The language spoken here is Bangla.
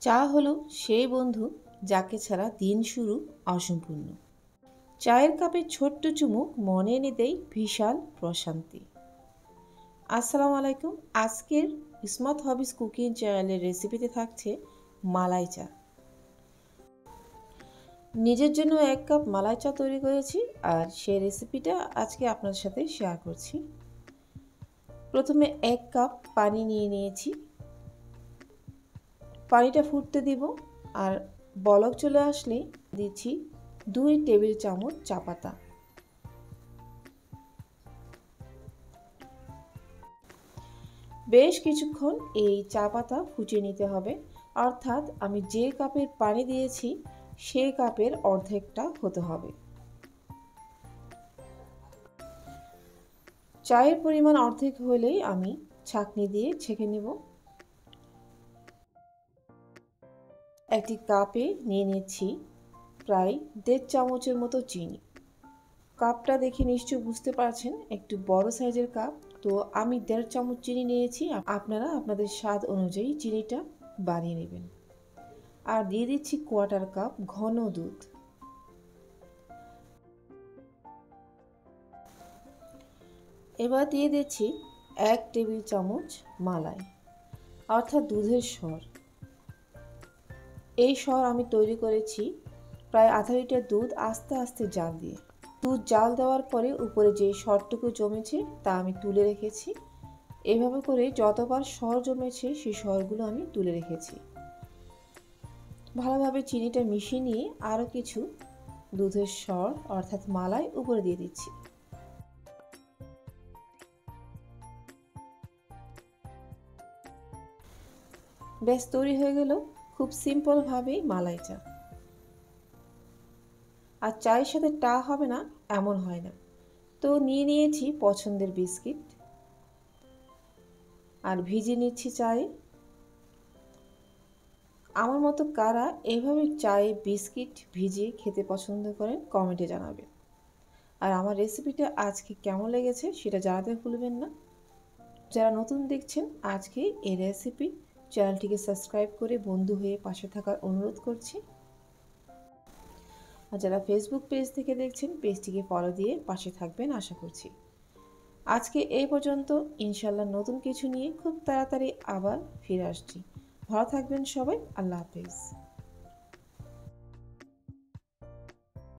চা হলো সেই বন্ধু যাকে ছাড়া দিন শুরু অসম্পূর্ণ। চায়ের কাপে ছোট্ট চুমুক মনে এনে দেয় বিশাল প্রশান্তি। আসসালামু আলাইকুম। আজকের স্মার্ট হবিস কুকিং চ্যানেলের রেসিপিতে থাকছে মালাই চা। নিজের জন্য 1 কাপ মালাই চা তৈরি করেছি, আর সেই রেসিপিটা আজকে আপনার সাথে শেয়ার করছি। প্রথমে 1 কাপ পানি নিয়ে নিয়েছি। পানিটা ফুটতে দিব, আর বলক চলে আসলে দিচ্ছি 2 টেবিল চামচ চা পাতা। বেশ কিছুক্ষণ এই চা পাতা ফুটিয়ে নিতে হবে, অর্থাৎ আমি যে কাপের পানি দিয়েছি সেই কাপের অর্ধেকটা হতে হবে। চায়ের পরিমাণ অর্ধেক হলেই আমি ছাঁকনি দিয়ে ছেঁকে নেব। একটি কাপে নিয়ে নিচ্ছি প্রায় 1.5 চামচের মতো চিনি। কাপটা দেখে নিশ্চয়ই বুঝতে পারছেন একটু বড় সাইজের কাপ, তো আমি 1.5 চামচ চিনি নিয়েছি। আপনারা আপনাদের স্বাদ অনুযায়ী চিনিটা বাড়িয়ে নেবেন। আর দিয়ে দিচ্ছি 1/4 কাপ ঘন দুধ। এবার দিয়ে দিচ্ছি 1 টেবিল চামচ মালাই, অর্থাৎ দুধের সর। এই সর আমি তৈরি করেছি প্রায় আধা লিটার দুধ আস্তে আস্তে জাল দিয়ে। দুধ জাল দেওয়ার পরে উপরে যে সরটুকু জমেছে তা আমি তুলে রেখেছি। এভাবে করে যতবার সর জমেছে সেই সরগুলো আমি তুলে রেখেছি। ভালোভাবে চিনিটা মিশিয়ে নিয়ে আরও কিছু দুধের সর অর্থাৎ মালাই উপরে দিয়ে দিচ্ছি। ব্যাস তৈরি হয়ে গেল খুব সিম্পলভাবেই মালাই চা। আর চায়ের সাথে টা হবে না এমন হয় না। তো নিয়ে নিয়েছি পছন্দের বিস্কিট, আর ভিজিয়ে নিচ্ছি চায়ে। আমার মতো কারা এভাবে চায়ে বিস্কিট ভিজিয়ে খেতে পছন্দ করেন কমেন্টে জানাবেন। আর আমার রেসিপিটা আজকে কেমন লেগেছে সেটা জানাতে ভুলবেন না। যারা নতুন দেখছেন আজকে এই রেসিপি চ্যানেলটিকে সাবস্ক্রাইব করে বন্ধু হয়ে পাশে থাকার অনুরোধ করছি। আর যারা ফেসবুক পেজ থেকে দেখছেন পেজটিকে ফলো দিয়ে পাশে থাকবেন আশা করছি। আজকে এই পর্যন্ত, ইনশাল্লাহ নতুন কিছু নিয়ে খুব তাড়াতাড়ি আবার ফিরে আসছি। ভালো থাকবেন সবাই। আল্লাহ হাফেজ।